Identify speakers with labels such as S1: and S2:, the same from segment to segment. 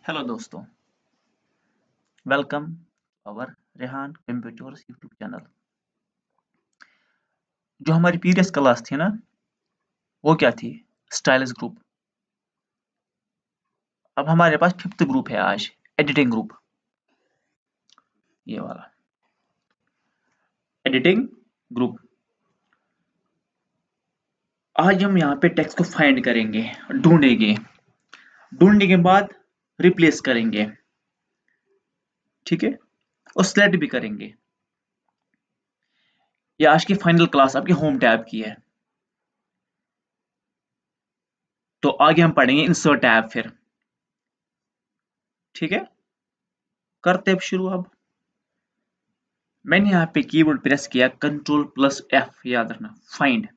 S1: Hello दोस्तों, welcome अवर Rehan computers YouTube channel. जो हमारी प्रीवियस क्लास थी ना, वो क्या थी? Stylus group. अब हमारे पास फिफ्थ ग्रुप है आज, एडिटिंग ग्रुप। ये वाला एडिटिंग ग्रुप। आज हम यहाँ पे टेक्स्ट को फाइंड करेंगे, ढूंढेंगे। ढूंढने के बाद रिप्लेस करेंगे, ठीक है, और सेलेक्ट भी करेंगे। ये आज की फाइनल क्लास आपके होम टैब की है। तो आगे हम पढ़ेंगे इंसर्ट टैब फिर, ठीक है। करते अब शुरू। अब मैंने यहाँ पे कीबोर्ड प्रेस किया, कंट्रोल प्लस एफ, याद रखना, फाइंड।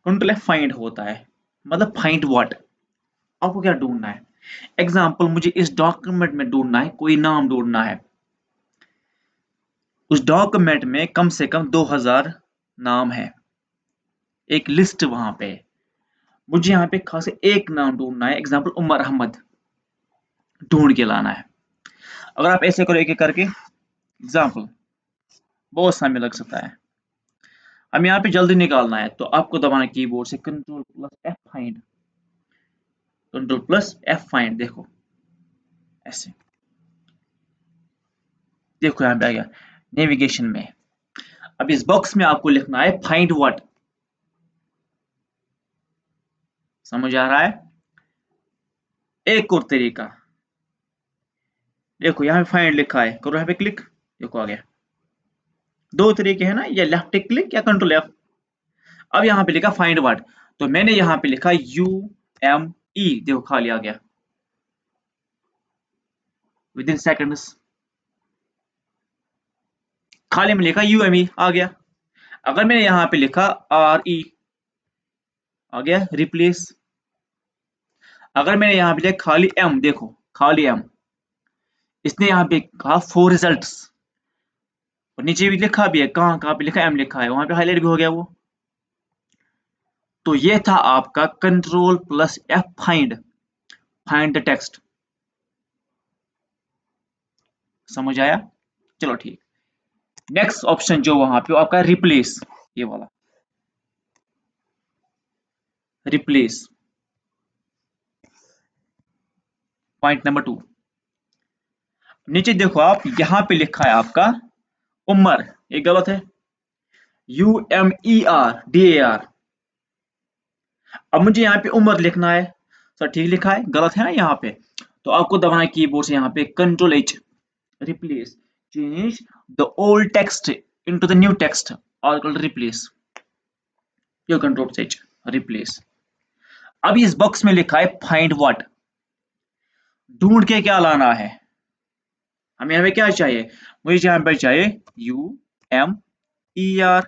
S1: कंट्रोल एफ फाइंड होता है, मतलब फाइंड व्हाट। आपको क्या ढूंढना है? एग्जाम्पल, मुझे इस डॉक्यूमेंट में ढूंढना है, कोई नाम ढूंढना है। उस डॉक्यूमेंट में कम से कम 2000 नाम है, एक लिस्ट वहां पे। मुझे यहाँ पे खास एक नाम ढूंढना है, एग्जाम्पल उमर अहमद, ढूंढ के लाना है। अगर आप ऐसे करो एक एक करके, एग्जाम्पल बहुत समय लग सकता है। हमें यहाँ पे जल्दी निकालना है, तो आपको दबाना कीबोर्ड से control plus F find. Control plus F find, देखो ऐसे, देखो यहाँ पे आ गया नेविगेशन में। अब इस बॉक्स में आपको लिखना है फाइंड व्हाट। समझ आ रहा है? एक और तरीका, देखो यहाँ पे फाइंड लिखा है, करो यहाँ पे क्लिक, देखो आ गया। दो तरीके हैं ना, या लेफ्ट क्लिक या कंट्रोल एफ। अब यहाँ पे लिखा फाइंड व्हाट, तो मैंने यहाँ पे लिखा UME, देखो खाली आ गया विद इन सेकेंड्स। खाली में लिखा UME आ गया। अगर मैंने यहाँ पे लिखा RE, आ गया रिप्लेस। अगर मैंने यहाँ पे लिखा खाली M, देखो खाली M, इसने यहाँ पे कहा फॉर रिजल्ट्स, और नीचे भी लिखा भी है, कहाँ कहाँ पे लिखा, M लिखा है, वहां पे हाईलाइट भी हो गया वो। तो ये था आपका control plus F find, find the text. समझ आया? चलो ठीक। नेक्स्ट ऑप्शन जो वहां पे आपका रिप्लेस, ये वाला रिप्लेस, पॉइंट नंबर 2। नीचे देखो आप, यहां पे लिखा है आपका उमर, ये गलत है, UMER DAR। अब मुझे यहाँ पे उमर लिखना है, सर ठीक लिखा है, गलत है ना यहाँ पे। तो आपको दबाना है कीबोर्ड से यहाँ पे control H, replace, change the old text into the new text, और कॉल्ड रिप्लेस। यो कंट्रोल H, रिप्लेस। अब इस बॉक्स में लिखा है फाइंड व्हाट, ढूंढ के क्या लाना है। हमें यहाँ पे क्या चाहिए? मुझे यहाँ पे चाहिए UMER,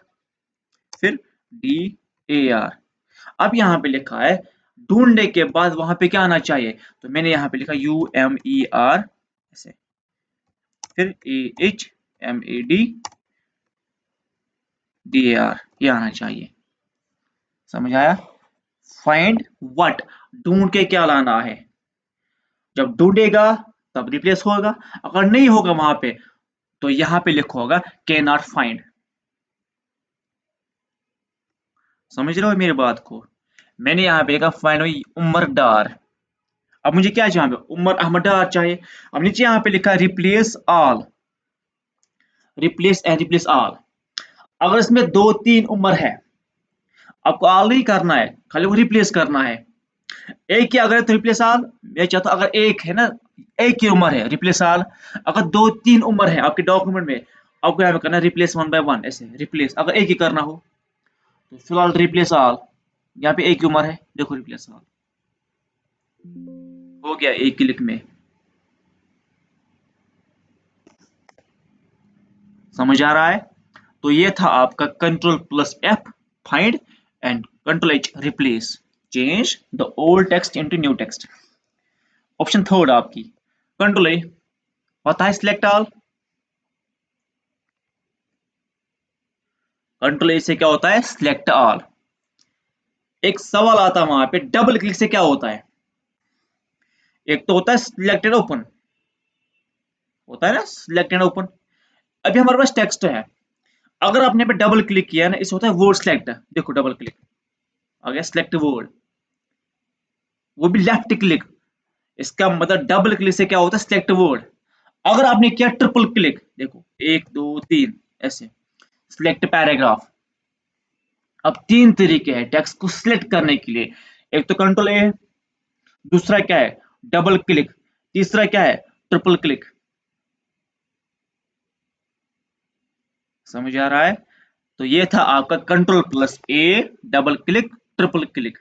S1: फिर DAR। अब यहाँ पे लिखा है ढूंढने के बाद वहां पे क्या आना चाहिए, तो मैंने यहाँ पे लिखा UMER ऐसे, फिर AHMADDAR, ये आना चाहिए। समझ आया? फाइंड व्हाट, ढूंढ के क्या लाना है। जब ढूंढेगा तब रिप्लेस होगा, अगर नहीं होगा वहां पे, तो यहाँ पे लिखा होगा कैन नॉट फाइंड। समझ रहे हो मेरी बात को? मैंने यहाँ पे लिखा फाइंड उमर डार। अब मुझे क्या चाहिए? उमर अहमद डार चाहिए। अब नीचे यहाँ पे लिखा replace all, replace and replace all. अगर इसमें दो तीन उम्र है, आपको ऑल नहीं करना है, खाली वो रिप्लेस करना है। एक ही अगर है तो रिप्लेस ऑल। मैं चाहता हूँ अगर एक है ना, एक ही उम्र है, रिप्लेस ऑल। अगर दो तीन उम्र है आपके डॉक्यूमेंट में, आपको यहाँ पे करना है रिप्लेस वन बाय वन, ऐसे रिप्लेस। अगर एक ही करना हो तो फिलहाल रिप्लेस ऑल। यहाँ पे एक ही उम्र है, देखो रिप्लेस ऑल हो गया एक क्लिक में। समझ आ रहा है? तो ये था आपका control plus F find and control H replace, change the old text into new text. Option third आपकी कंट्रोल ए होता है सिलेक्ट ऑल। कंट्रोल ए से क्या होता है? Select all. एक सवाल आता है वहां पे, डबल क्लिक से क्या होता है? एक तो होता है सिलेक्टेड ओपन, होता है ना सिलेक्टेड ओपन। अभी हमारे पास टेक्स्ट है, अगर आपने पे डबल क्लिक किया ना, इसे होता है वर्ड सिलेक्ट। देखो डबल क्लिक आ गया सिलेक्ट वर्ड, वो भी लेफ्ट क्लिक। इसका मतलब डबल क्लिक से क्या होता है सिलेक्ट वर्ड। अगर आपने किया ट्रिपल क्लिक, देखो 1 2 3 ऐसे सिलेक्ट पैराग्राफ। अब तीन तरीके हैं टेक्स्ट को सिलेक्ट करने के लिए, एक तो कंट्रोल ए, दूसरा क्या है डबल क्लिक, तीसरा क्या है ट्रिपल क्लिक। समझ आ रहा है? तो ये था आपका control plus A, double click, triple click.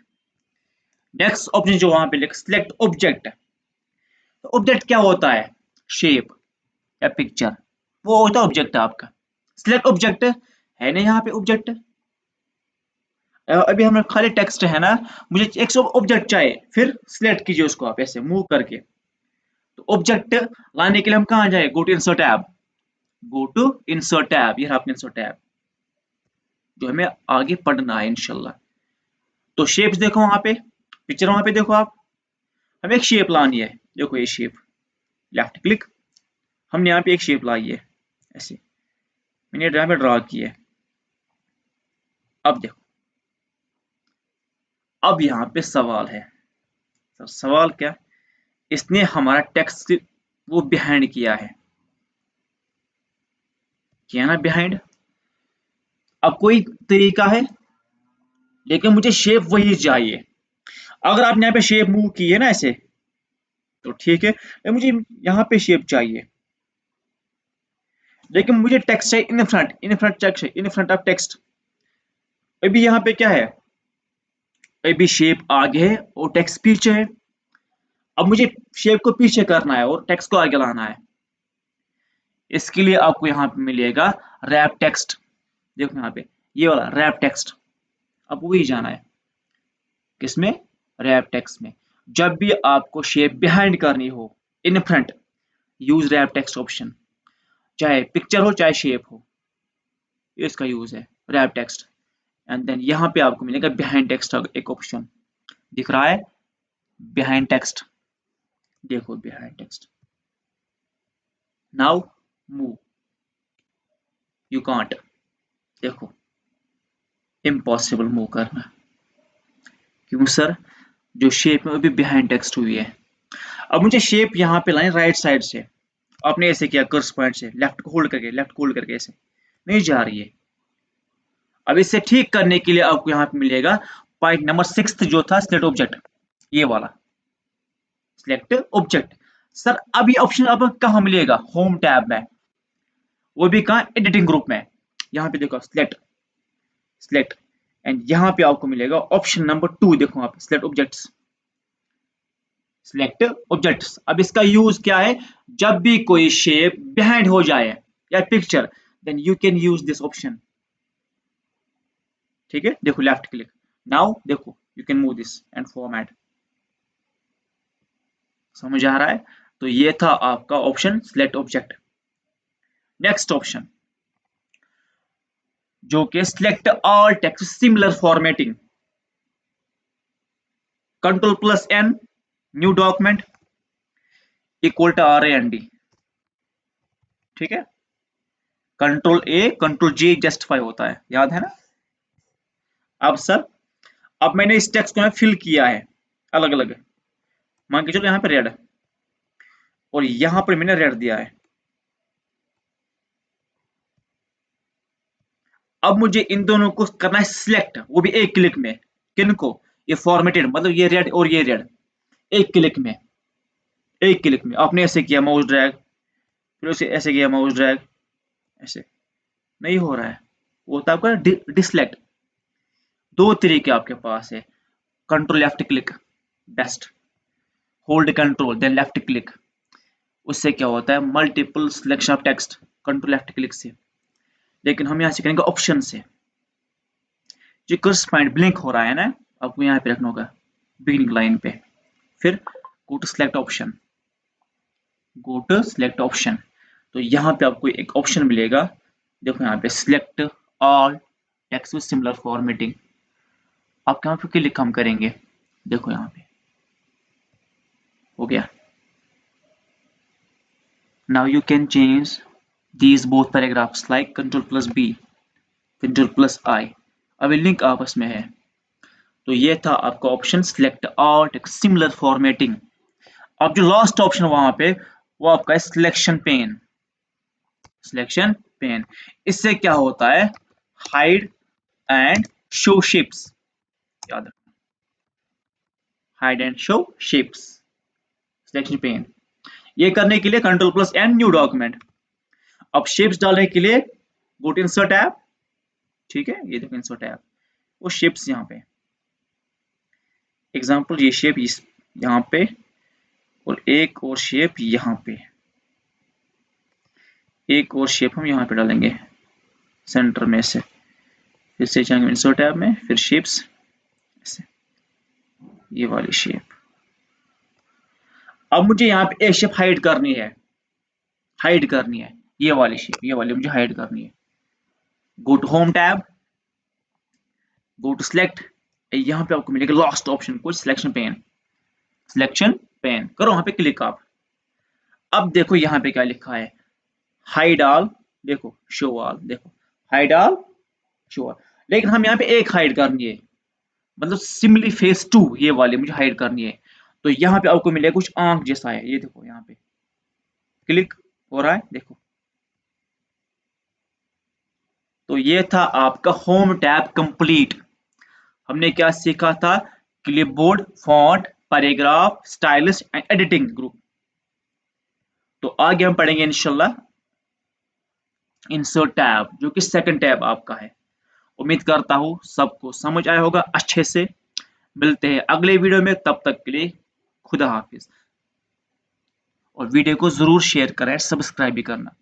S1: Next option जो वहां पे लिख सिलेक्ट ऑब्जेक्ट। तो ऑब्जेक्ट क्या होता है, शेप या पिक्चर, वो होता है ऑब्जेक्ट आपका। सिलेक्ट ऑब्जेक्ट है ना यहाँ पे ऑब्जेक्ट। अभी हमें खाली टेक्स्ट है ना, मुझे एक ऑब्जेक्ट चाहिए, फिर सिलेक्ट कीजिए उसको आप ऐसे मूव करके। तो ऑब्जेक्ट लाने के लिए हम कहाँ जाए, go to insert tab, go to insert tab, ये आपने इंसर्ट टैब जो हमें आगे पढ़ना है इंशाल्लाह। तो शेप्स देखो वहां पे, पिक्चर वहां पे देखो आप, हमें एक शेप लानी है। देखो ये शेप, लेफ्ट क्लिक, हमने यहाँ पे एक शेप लाई है ऐसे, मैंने यहाँ पे ड्रा की है। अब देखो, अब यहाँ पे सवाल है। सवाल क्या, इसने हमारा टेक्स्ट वो बिहाइंड किया ना बिहाइंड। अब कोई तरीका है, लेकिन मुझे शेप वही चाहिए। अगर आपने यहाँ पे शेप मूव की है ना ऐसे, तो ठीक है, लेकिन मुझे यहाँ पे शेप चाहिए, लेकिन मुझे टेक्स्ट चाहिए in front, in front text है, इन फ्रंट ऑफ टेक्स्ट। अभी यहाँ पे क्या है, अभी शेप आगे है और टेक्स्ट पीछे है। अब मुझे शेप को पीछे करना है और टेक्स्ट को आगे लाना है। इसके लिए आपको यहाँ पे मिलेगा रैप टेक्स्ट। देखो यहाँ पे ये वाला रैप टेक्स्ट, अब वही जाना है किसमें, रैप टेक्स्ट में। जब भी आपको शेप बिहाइंड करनी हो, in front, use wrap text option, चाहे पिक्चर हो चाहे शेप हो, इसका यूज है रैप टेक्स्ट। एंड देन यहाँ पे आपको मिलेगा बिहाइंड टेक्स्ट, एक ऑप्शन दिख रहा है बिहाइंड टेक्स्ट। देखो behind text, now move, you can't, देखो इम्पॉसिबल मूव करना। क्यों सर, जो शेप में अभी बिहाइंड टेक्स्ट हुई है। अब मुझे शेप यहाँ पे लानी राइट साइड से। आपने ऐसे किया कर्स पॉइंट से, लेफ्ट को होल्ड करके, लेफ्ट को होल्ड करके, ऐसे नहीं जा रही है। अब इसे ठीक करने के लिए आपको यहाँ पे मिलेगा पॉइंट नंबर 6 जो था सिलेक्ट ऑब्जेक्ट, ये वाला सिलेक्ट ऑब्जेक्ट। सर अब ये ऑप्शन अब कहाँ मिलेगा, होम टैब में, वो भी कहाँ एडिटिंग ग्रुप में। यहाँ पे देखो सिलेक्ट, सिलेक्ट, एंड यहाँ पे आपको मिलेगा ऑप्शन नंबर 2, देखो आप सिलेक्ट ऑब्जेक्ट्स, सिलेक्ट ऑब्जेक्ट्स। अब इसका यूज क्या है, जब भी कोई शेप बिहाइंड हो जाए या picture, then you can use this option. ठीक है, देखो लेफ्ट क्लिक, नाउ देखो you can move this and format. समझ आ रहा है? तो ये था आपका option select object. Next option जो कि select all text similar formatting, control plus N, new document, equal to RAND। ठीक है, control A control J justify होता है, याद है ना। अब सर, अब मैंने इस टेक्स्ट को फिल किया है अलग अलग, मान के चलो यहाँ पे रेड, और यहाँ पर मैंने रेड दिया है। अब मुझे इन दोनों को करना है सिलेक्ट, वो भी एक क्लिक में। किनको, ये फॉर्मेटेड मतलब ये रेड और ये रेड, एक क्लिक में, एक क्लिक में। आपने ऐसे किया माउस ड्रैग, फिर उसे ऐसे किया माउस ड्रैग, ऐसे नहीं हो रहा है, वो होता है आपका डिसलेक्ट। दो तरीके आपके पास है, control left click best, hold control then left click, उससे क्या होता है multiple selection of text control left click से। लेकिन हम यहाँ से करेंगे ऑप्शन से। जो कर्स पॉइंट ब्लिंक हो रहा है ना, आपको यहाँ पे रखना होगा बिगिनिंग लाइन पे, फिर go to select option, go to select option. तो यहाँ पे आपको एक ऑप्शन मिलेगा, देखो यहाँ पे select all text with similar formatting. आप यहाँ पे क्लिक हम करेंगे, देखो यहाँ पे हो गया। Now you can change these both paragraphs like Ctrl+B, Ctrl+I। अभी लिंक आपस में है। तो ये था आपका option select all text, similar formatting. अब जो लास्ट ऑप्शन वहां पे वो आपका है सिलेक्शन पेन। सिलेक्शन पेन, इससे क्या होता है, हाइड एंड शो शेप्स, याद रखना, hide and show shapes, selection pen. ये करने के लिए Ctrl+N, न्यू डॉक्यूमेंट। अब शेप्स डालने के लिए गो टू इंसर्ट टैब, ठीक है, ये देखो इंसर्ट टैब, वो शेप्स यहाँ पे, एग्जांपल ये शेप यहाँ पे, और एक और शेप यहाँ पे, एक और शेप हम यहाँ पे डालेंगे सेंटर में से। फिर से जाएंगे इंसर्ट टैब में, फिर शेप्स, ये वाली शेप। अब मुझे यहाँ पे एक शेप हाइड करनी है, हाइड करनी है, ये वाली शेप, ये वाली मुझे हाइड करनी है। Go to home tab, go to select, यहाँ पे आपको मिलेगा लास्ट ऑप्शन कुछ सिलेक्शन पेन, सिलेक्शन पेन करो वहां पे क्लिक आप। अब देखो यहाँ पे क्या लिखा है, हाइड ऑल, देखो शो ऑल, देखो हाइड ऑल शो ऑल, लेकिन हम यहाँ पे एक हाइड करनी है, मतलब सिमिली फेस 2 ये वाली मुझे हाइड करनी है। तो यहाँ पे आपको मिलेगा कुछ आंख जैसा है, ये देखो यहाँ पे क्लिक हो रहा है, देखो। तो ये था आपका होम टैब कंप्लीट। हमने क्या सीखा था, clipboard, font, paragraph, stylish and editing group. तो आगे हम पढ़ेंगे इंशाल्लाह इंसर्ट टैब, जो कि सेकंड टैब आपका है। उम्मीद करता हूँ सबको समझ आया होगा अच्छे से। मिलते हैं अगले वीडियो में, तब तक के लिए खुदा हाफिज। और वीडियो को जरूर शेयर करें, सब्सक्राइब भी करना।